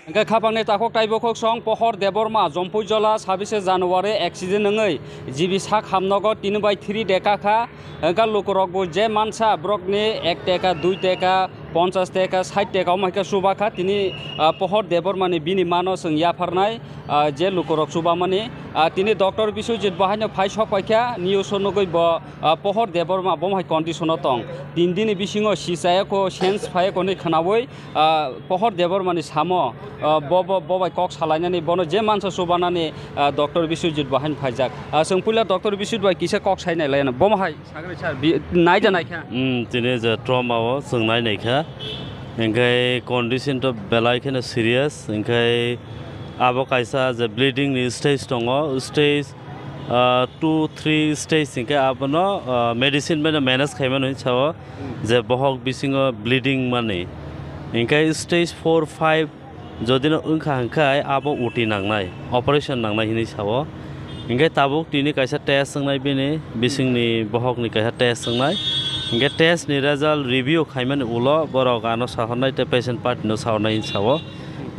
खापांनि ताखक टाइबखक सं पहर देबरमा जम्पुजला 26 जानुवारि एक्सिडेन्ट नङै जिबि सा खामनगो 3/3 देखाखा लुकरकबो जे मानसा ब्रकनि 1 टेका 2 टेका 50 टेका 60 टेका माइका सुबाखा तिनि पहर देबरमानि बिनि मानो जों याफारनाय जे लुकरक सुबामानि तिनि डक्टर बिश्वजित बाहायनो फाइसक पाइखा निउसनगै ब पहर देबरमा बमहाय कन्डिशनाव दं दिन बिसिङो सिसायको सेन्स फायकोनि खनावै पहर देबरमानि सामो बबाय कक सालायनानै बनो जे मानसा सुबानानै डक्टर बिश्वजित बाहायनो फाइजाक जों पुला डक्टर बिश्वजित बाय किसे कक सायनायलायनो बमहाय सागरे सार नायजानायखा तिनि जे ट्रमाव जों नायनायखा ओंखाय कन्डिशन तो बेलायखनो सिरियास ओंखाय आबो कायसा जे ब्लिडिं नि स्टेज दङ स्टेज 2-3 स्टेज ओंखाय आबनो मेडिसिन बेनो मेनेज खायमान होइछाव जे बहक बिसिङो ब्लिडिं माने ओंखाय स्टेज 4-5 जदिनो ओंखा हांखाय आबो उटि नांनाय ऑपरेशन नांनाय हिनि साव ओंखाय ताबुक तिनि कायसा टेस्ट संनाय बेने बिसिंनि बहकनि कायसा टेस्ट संनाय ओंखाय टेस्ट नि रिजल्ट रिव्यू खायमान उलो बरक आनो साहरनाय ते पेशेंट पार्टी नो सावनाय साव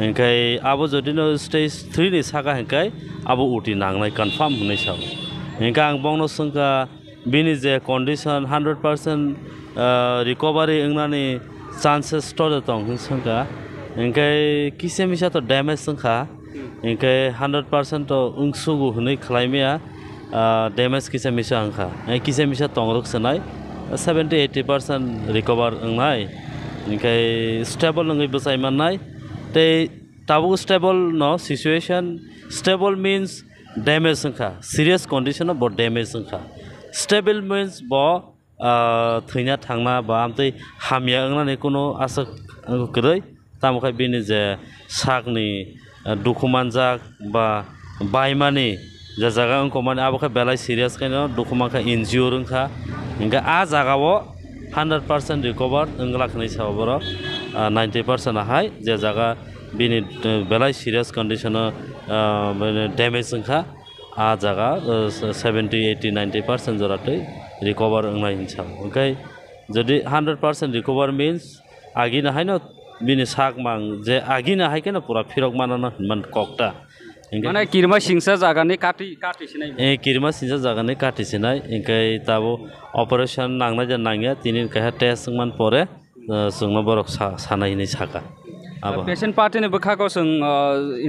ओंखाय आबो जदिनो स्टेज 3 नि सागा हांखाय आबो उटि नांनाय कन्फर्म होनाय साव ओंखाय आं बंनो संका बिनि जे कंडीशन 100% रिकवरी ओंनानि चान्सेस स्टोर दं संका ओंखाय किसे मिसा तो डैमेज संखा ओंखाय 100% तो उंसुगु होनै खलायमेया डैमेज किसे मिसा अंखा किसे मिसा तंगरक सनाय 70-80% रिकवर ओंनाय ओंखाय स्टेबल नङै बसाय माननाय ते ताबु स्टेबल नो सिचुएशन स्टेबल मीन्स डैमेज संखा सीरियस कंडीशन of डैमेज संखा स्टेबल मीन्स ब थैना थांना बा आमते हामिया ओंनानै कोनो आसक गरै तामखाय बिनि जे सागनि डकुमेन्ट जाक बा बायमानि जे जागा अंको माने आबखाय बेलाय सिरियास खायनो डकुमेन्टखा इनजियर ओंखा ओंखा आ जागावो 100% रिकवर ओंगलाखनै सावबर 90% हाय जे जागा बिनि बेलाय सिरियास कंडीशन डैमेज ओंखा आ जागा 70-80-90% जरातै रिकवर ओंनाय हिसाब ओंखाय जदि 100% रिकवर मीन्स आगिना हायनो बिनि साग मां जे आगिना हायकेनो पुरा फिरक मानाना मन ककटा माने किरमा सिंसा जागानि काटिसिनाय किरमा सिंसा जागानि काटिसिनाय ओंखाय ताबो ऑपरेशन नांनाय जे नांगिया तिनि काहा टेस्ट मान परे जोंनो बरक सानायनि साका पेशेंट पार्टी ने बखाको जों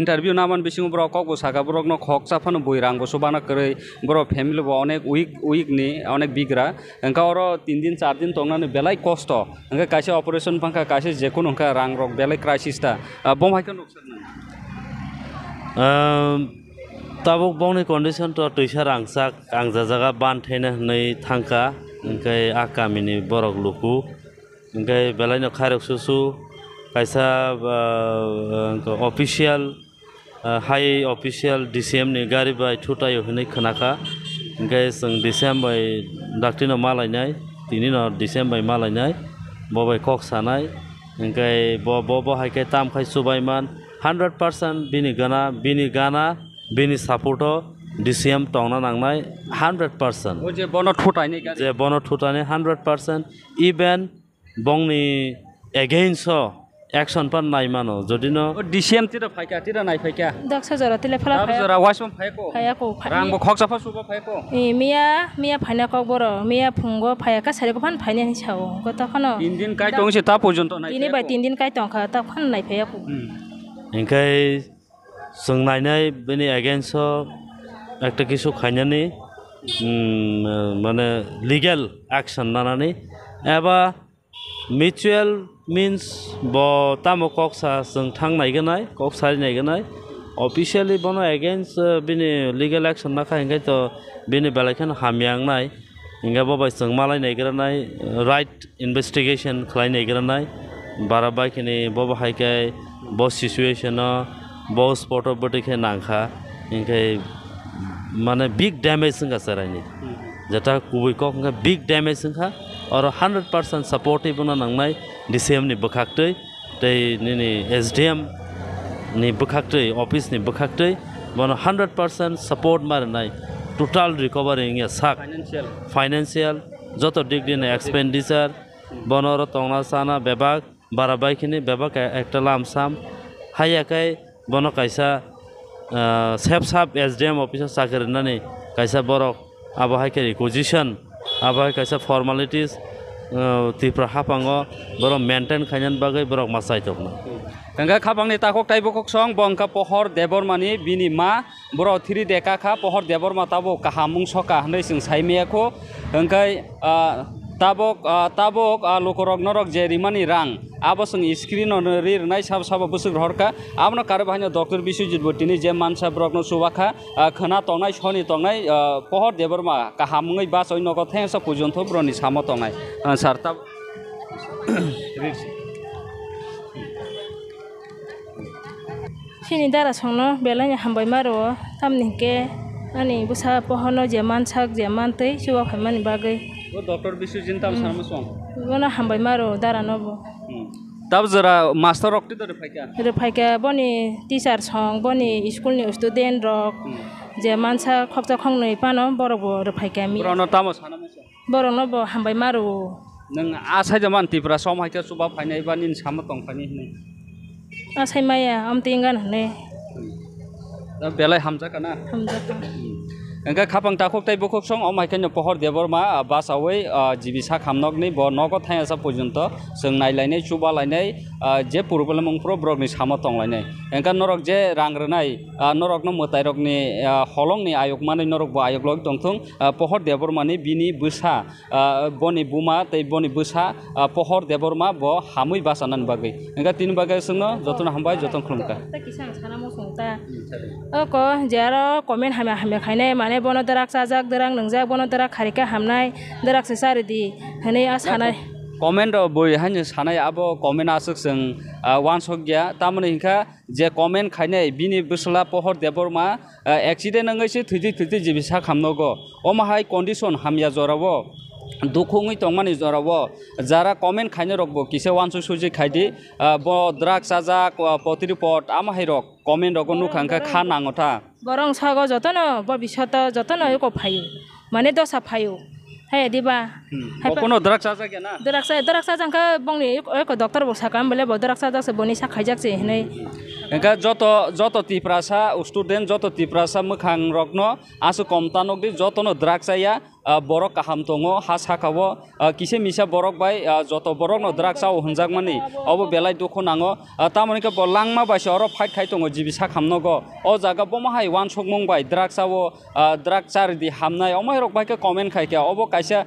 इंटरव्यू नामान बिसिङो ब्रक कक साका ब्रक न खक साफानो बयरांग सुबाना करै ब्र फैमिली बो अनेक वीक नि अनेक बिग्रा अंका और 3 दिन 4 दिन तंगनानै बेलाय कष्ट अंका कासे ऑपरेशन पंखा कासे जेकुन अंका रां रक बेलाय क्राइसिस ता बमहायखौ नुक्सान ताबुक बंनि कंडीशन तो तैसा रांसाक आं जागा बानथेना नै थांका ओंखाय आकामिनि बरक लुकु ओंखाय बेलायनो खारक सुसु कायसा ऑफिशियल हाई ऑफिशियल DCM नि गारि बाय थुटायो होनै खोनाखा ओंखाय जों DCM बाय डाक्टिनो मालायनाय तिनि न DCM बाय मालायनाय बबाय कक सानाय ओंखाय बब हायके तामखाय सुबायमान 100% बिनि गाना बिनि सपोर्टो DCM टंना नांनाय 100% जे बनो थुटायनि 100% इवन बंनि अगेंस्ट एक्शन पर नाय मानो जदिनो DCM तिरा फायका तिरा नाय फायका दक्ष जरा तिले फला जरा वासम फायको रांबो खक साफा सुबा फायको मिया फायना कक बर मिया फुंगो फायका सारेको फान फायने हिसाव गतखनो 3 दिन काय टंगसे ता पर्यन्त नाय दिनै बाय 3 दिन काय टंखा ता फान नाय फायको ओंखाय जों नायनाय बेनि अगेंस्ट एकटा किसु खायनानै माने लीगल एक्शन लानानै एबा म्यूचुअल मीन्स ब तामो कक्सा जों थांनायगोनाय कक सारिनायगोनाय ऑफिशियली बनो अगेंस्ट बिनि लीगल एक्शन नाखा ओंखाय तो बिनि बेलायखौनो हामियांनाय ओंखाय बबाय जों मालायनायग्रानाय राइट इन्वेस्टिगेशन खालायनायग्रानाय बाराबायखिनि बबा हायखाय ब सिचुएशन ब स्पॉट बटिखे नांखा ओंखाय माने बिग डैमेज ओंखा सरायनि जता कुबै कक ओंखा बिग डैमेज ओंखा और 100% सपोर्टिव ना नांनाय DCM नि बखाक्तै तै नि SDM नि बखाक्तै ऑफिस नि बखाक्तै बनो 100% सपोर्ट मारनाय टोटल रिकवरी इंगे साक फाइनेंशियल जत डिग्री ने एक्सपेंडिचर बनर तंगना साना बेबाग बाराबायखिनि बेबाग एकटा लामसाम hayakai bono kaisa sep sap SDM office sakir nani kaisa borok abo hai kari position abo hai kaisa formalities tipra hapango borok maintain khanyan bagai borok masai tokna Engka kapangni takok taibokok song bongka pohor debormani bini ma boro thiri deka kha pohor deborma tabo kahamung soka hnei sing saimeyako engkai tabok lokorok norok je rimani rang abo sing screen on rirnai sab busuk horka abno kare bahino Dr. Biswajit Botini je mansa brokno subakha khana tongnai soni tongnai pohor deborma kahamungai bas oi nogo thengsa pujonto broni samo tongnai sar tab Sini dara songno belanya hambai maro tamni ke ani busa pohono jaman sak jaman tei suwa khamani bagai Dr. Biswajit tam sarma song gona hambai maro dara nobo tab jara master rok ti dore faika boni teacher song boni school ni student rok jaman sak khokja khongnoi pano borobo faika mi brono tamo sanama song boro nobo hambai maro nang asai jaman tipra som haika suba phainai banin sama tong phani hne asai maya amtingan hne belai hamja kana hamja engka khapang takok tai bokok song omaikhanya pohor deborma basawai jibisa khamnokni bo nogo thayasa porjonto sing nailainai chuba lainai je purbalmung pro brokni samo tonglainai engka norok je rangrnai norokno mutairokni holongni ayokmani norok bo ayoklog tongthung pohor debormani bini busa boni buma tei boni busa pohor deborma bo hamui basanan bagai engka tin bagai sungno jotona hambai joton khumka ta kisang sanamo songta oko jaro comment hame khainai mane bono darak sajak darang nangjak bono darak kharika hamnai darak se saridi hane asanai comment boi haino sanai abo comment asuk sing wansok gya tamoni hingka je comment khainai bini busla pohor deborma accident ngai se thuji jibisa khamnogo omahai condition hamya jorabo dukhungui tongmani jorabo jara comment khaine rokbo kise wansuk suji khaidi bo drak sajak potiripot amahai rok comment rok nukhangka khanangota borong sago jotono bobishoto jotono eko phayu mane dosa phayu hai diba kono drak sajak ya na darak sajangka bongni eko doctor bo sakam bole bo darak sajak se boni sa khaijak se hne engka joto tiprasa student joto tiprasa mukhang rokno asu komtanok di jotono draksaya borok kaham tongo ha sakao kise misa borok bai joto borok no draksao hunjakmani obo belai dukho nango tamonika bo langma bai oro fight khai tongo jibisa khamnogo o jaga bomahai wan sokmong bai draksao drakchar di hamnai omai rok bai ka comment khai ka obo kaisa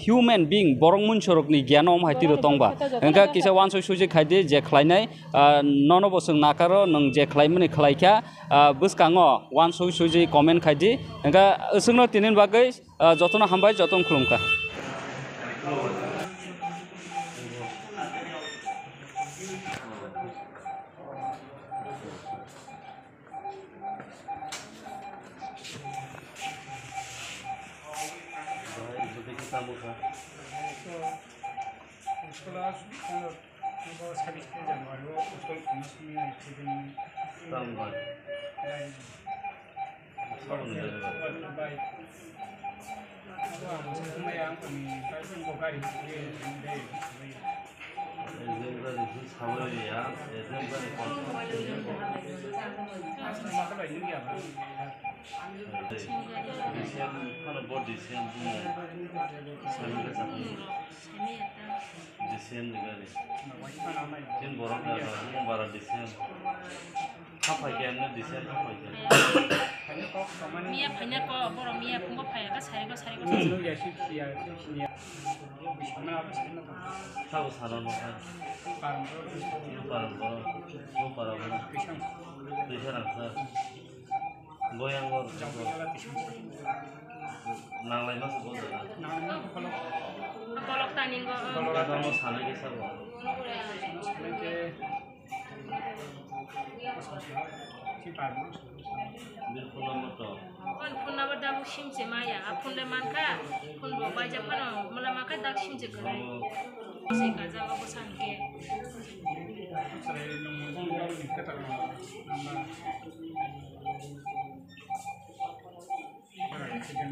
human being borok munchorok ni gyano omhai tiro tongba engka kisa wan sok suji khai je khlainai nono bo sung nakaro nang je khlaimani khlaikha buskango wan sok suji comment khai di engka sungno tinin bagai jotona hambai joton khulumka Mia phanya ko boro mia phungko phaya ka sari ko Tahu saran lo kan? Parang bisa rasa goyang gor nang lain mas boleh kolok taning ko kamu sana kisah lo Bilkul nomor to. Phun number dak sim je maya phun le manka phun bo bai ja phano mala maka dak sim je kare se ka jawa ko sanke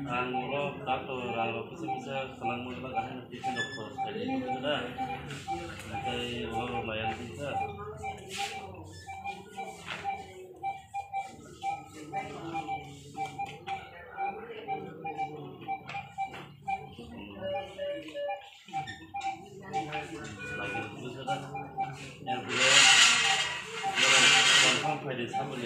Ranglo tato ranglo bisa kelang mudah kan nanti dokter jadi sudah nanti lo lumayan bisa Khapangni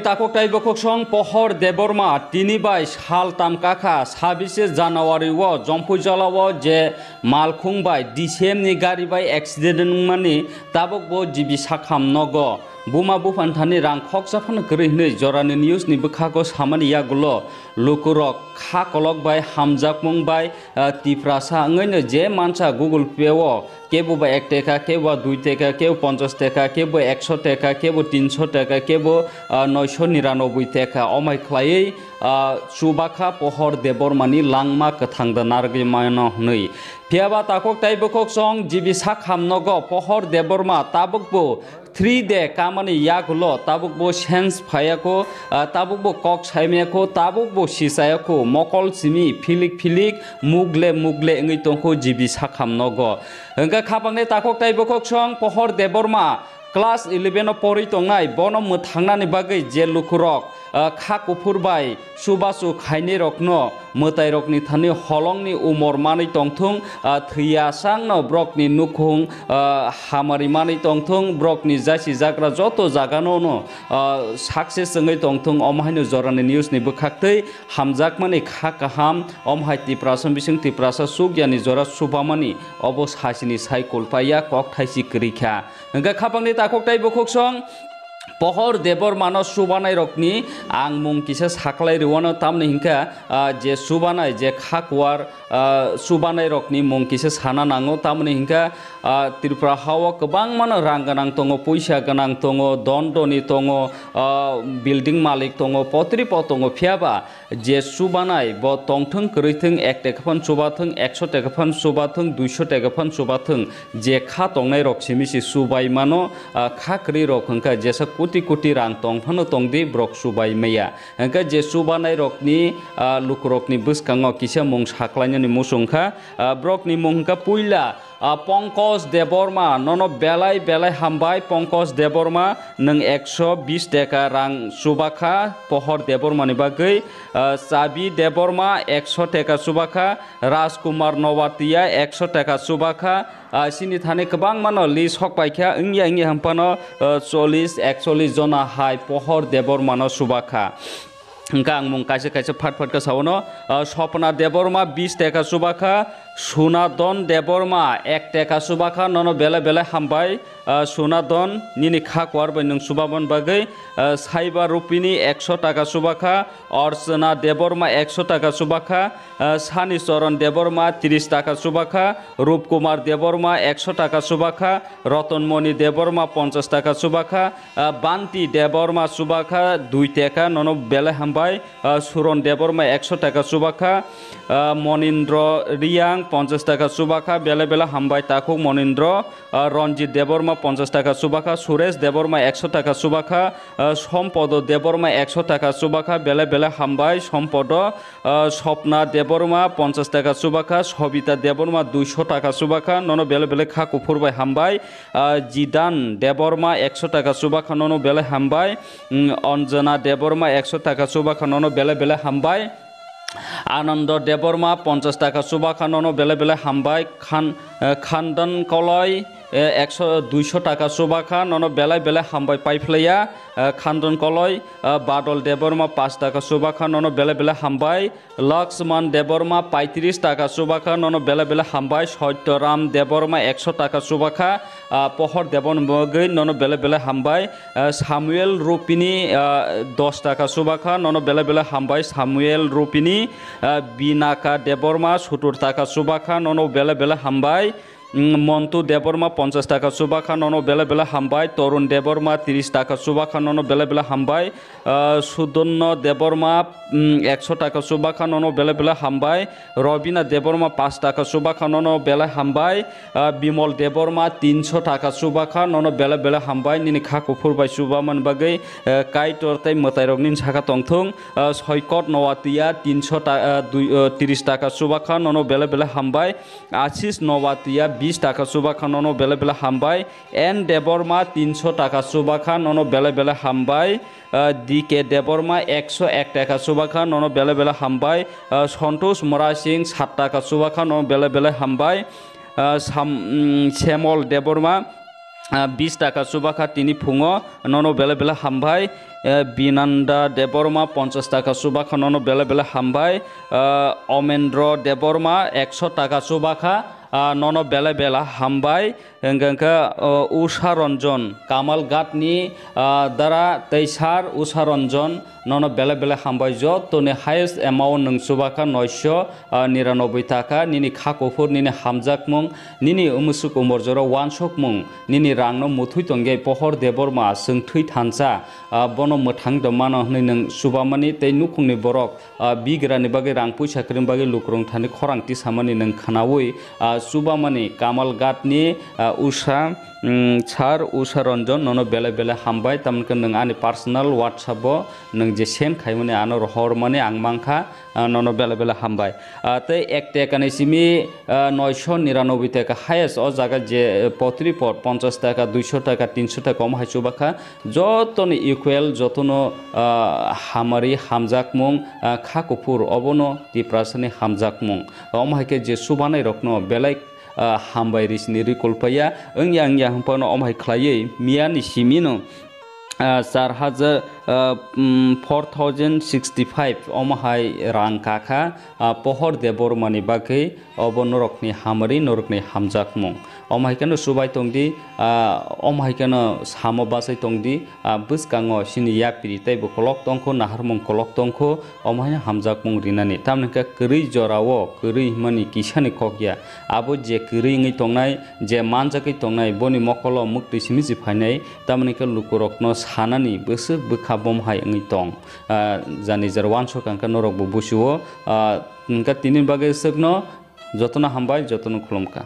takok tai bokok song pohor deborma tini bai sal tam kakha 26 January wo Jompujala wo je malkhung bai disem ni gari bai accident mani tabok bo jibi sakham nogo buma bufan thani rang khok safan kri nei jorani news ni bukhago samani yagulo lukurok kha kolok bai hamjak mung bai tiprasa ngaino je mansa Google Pay wo কেবো বা 1 টাকা কেবো 2 টাকা কেবো 50 টাকা কেবো 100 টাকা কেবো 300 টাকা কেবো 999 টাকা অমাই খ্লাই সুবাখা পহর দেবরমানি লাংমা কথাংদা নারগি মায়নো হनै ফিয়াবা তাকক তাইবকক সং জিবি সাখামনগ পহর দেবরমা তাবকবো 3 day kamani yagulo tabukbo sense phayako tabukbo kok saimeko tabukbo sisayako mokol simi filik mugle ngi tongko jibi sakhamnogo engka khapangne takok taibokok song pohor deborma class 11 pori tongnai bono muthangna bagai je lukurok kha kufur bai subasu khaini rokno mutai rokni thani holongni umor mani tongthung thia sangno brokni nukhung hamari mani tongthung brokni jasi jagra joto jagano no success ngai tongthung omhaino jorani news ni bukhaktei hamjak mani kha kaham omhaiti prasam bising ti prasa sugyani jora subamani obos hasini cycle paya kok thaisi krikha engka khapangni takok tai bokok song pohor debor manos subanai rokni ang mung kisa saklai riwano tamni hingka je subanai je khakwar subanai rokni mung kisa sana nango tamni hingka Tripura hawa kebang mana rang ganang tongo puisa ganang tongo dondoni tongo building malik tongo potri potongo phiaba je subanai bo tongthung krithung 1 taka phan subathung 100 taka phan subathung 200 taka phan subathung je kha tongnai rok simisi subai mano khakri rok hingka jesa কোটি রাং তংফানো তংদি Brock সুবাই মেয়া এঙ্কা যে সুবানাই রকনি লুকরকনি বসকাঙ্গ কিসা মুং সাকলাইনি মুসুংখা ব্রকনি মুংখা পুইলা পঙ্কজ দেববর্মা নন বেলাই হামবাই পঙ্কজ দেববর্মা নং 120 টাকা রাং সুবাখা পহর দেববর্মানি বাগৈ চাবি দেববর্মা 100 টাকা সুবাখা রাজকুমার নবাতিয়া 100 টাকা সুবাখা সিনি থানে গোबां मानो लिस्ट हक पाइखा इंगिया हामपानो 40-41 जना हाय पहर देबबर्मानो सुबाखा Engka ang mung kaisa phat ka sawono Sopna Deborma 20 টাকা subakha Sunadon Deborma 1 টাকা subakha nono bela hambai Sunadon nini khakwar bai nung subabon bagai Saiba Rupini 100 টাকা subakha Orsana Deborma 100 টাকা subakha Sani Soron Deborma 30 টাকা subakha Rupkumar Deborma 100 টাকা subakha Ratonmoni Deborma 50 টাকা subakha Banti Deborma subakha 2 টাকা nono bela hambai সুরন Debbarma 100 টাকা সুবাখা মনিন্দ্র রিয়াং 50 টাকা সুবাখা বেলা হামবাই তাকুক মনিন্দ্র রঞ্জিত দেববর্মা 50 টাকা সুবাখা সুরেশ দেববর্মা 100 টাকা সুবাখা সম্পদ দেববর্মা 100 টাকা সুবাখা বেলা হামবাই সম্পদ স্বপ্না দেববর্মা 50 টাকা সুবাখা সবিতা দেববর্মা 200 টাকা সুবাখা ননো বেলা খা কুফুরবাই হামবাই জিদান দেববর্মা 100 টাকা সুবাখা ননো বেলা হামবাই অঞ্জনা দেববর্মা 100 টাকা সুবাখা ননো বেলা হামবাই আনন্দ দেববর্মা 50 টাকা সুবাখা ননো বেলা হামবাই খানদান কলয় 200 টাকা সুবাখা ননো বেলা হামবাই পাইফ্লাইয়া খানদান কলয় বাদল দেববর্মা 5 টাকা সুবাখা ননো বেলা হামবাই লক্ষ্মণ দেববর্মা 35 টাকা সুবাখা ননো বেলা হামবাই সত্যরাম দেববর্মা 100 টাকা সুবাখা পহর দেবন বগৈ ননো বেলা হামবাই সামুয়েল রুপিনি 10 টাকা সুবাখা ননো বেলা হামবাই সামুয়েল রুপিনি বিনাকা দেববর্মা 70 টাকা সুবাখা ননো বেলা হামবাই মন্টু দেববর্মা 50 টাকা সুবাখা ননো বেলা হামবাই তরুণ দেববর্মা 30 টাকা সুবাখা ননো বেলা হামবাই সুদন্য দেববর্মা 100 টাকা সুবাখা ননো বেলা হামবাই রবিনা দেববর্মা 5 টাকা সুবাখা ননো বেলা হামবাই বিমল দেববর্মা 300 টাকা সুবাখা ননো বেলা হামবাই নিনি খা কুফুরবাই সুবামান বাগৈ কাইটরতাই মতাইরকনিন সাখা তংথং সৈকত নওয়াতিয়া 330 টাকা সুবাখা ননো বেলা হামবাই আশিস নওয়াতিয়া 20 টাকা সুবাখা ননো বেলে বেলে হামবাই এন দেবর্মা 300 টাকা সুবাখা ননো বেলে বেলে হামবাই ডিকে দেবর্মা 101 টাকা সুবাখা ননো বেলে বেলে হামবাই সন্তোষ মরা সিং 7 টাকা সুবাখা ননো বেলে বেলে হামবাই শ্যামল দেবর্মা 20 টাকা সুবাখা তিনি ফুঙো ননো বেলে বেলে হামবাই বিনন্দা দেবর্মা 50 টাকা সুবাখা ননো বেলে বেলে হামবাই অমেন্দ্র দেবর্মা 100 টাকা সুবাখা ননো বেলে বেলা হামবাই হंगंखा उषा रंजन कामालघाटनि द्वारा तैसार उषा रंजन ननो बेले बेले हामबाय जतने हाइस्ट एमाउंट नोंसुबाखा 999 टाका निनि खाकोफोर निनि हामजाकमुं निनि उमुसुक उमरजर वानसकमुं निनि रांनो मुथुइ तंगे पहर देबरमा सोंथुइ थानसा बनो मोथां दमानो हनै नों सुबामानि तै नुखुंनि बरक बिग्रानि बागै रां पैसाखरिनि बागै लुक्रं थानि खरांथि सामानि नों खानावै सुबामानि कामालघाटनि उषा छार उषा रंजन ननो बेले बेले हामबाय तामनखो नों आंनि पार्सोनेल व्हाट्सएप नों जे सेन्ड खायमने आनो हर माने आं मांखा ननो बेले बेले हामबाय तै एक टाकानि सिमि 999 टाका हाइस्ट अ जागा जे पत्री पट 50 टाका 200 टाका 300 टाका हम हाइसुबाखा जतनो इकुवेल जतनो हामारि हामजाकमुं खाकुफुर अबनो दिप्रासनि हामजाकमुं हम हाइके जे सुबानाय रखनो बेलाय हामबाय रिसनि रिकल्पाया ओंया हंपानो अमहाय ख्लायै मियानि सिमिनो 4065 अमहाय रां काका पहर देबरमानि बागै अब नरकनि हामारि नरकनि हामजाकमुं अमहायखनो सुबाय तंदि अमहायखनो सामो बासाय तंदि बुसकांगो सिनि यापिरि तैबो कलक तंखो नाहारमुं कलक तंखो अमहाय हामजाकमुं रिनानि तामनका करै जरावो करै मानि किसानि कगया आबो जे करै तंनाय जे मानजाकै तंनाय बनि मकल मुक्ति सिमिजि फायनाय तामनिका लुकुरकनो सानानि बोसो बोखा बमहाय तंग जानि जार वानसो कांका नरक बुसुओ नका तिनि बागै सकनो जतन हामबाय जतन खुलुमका।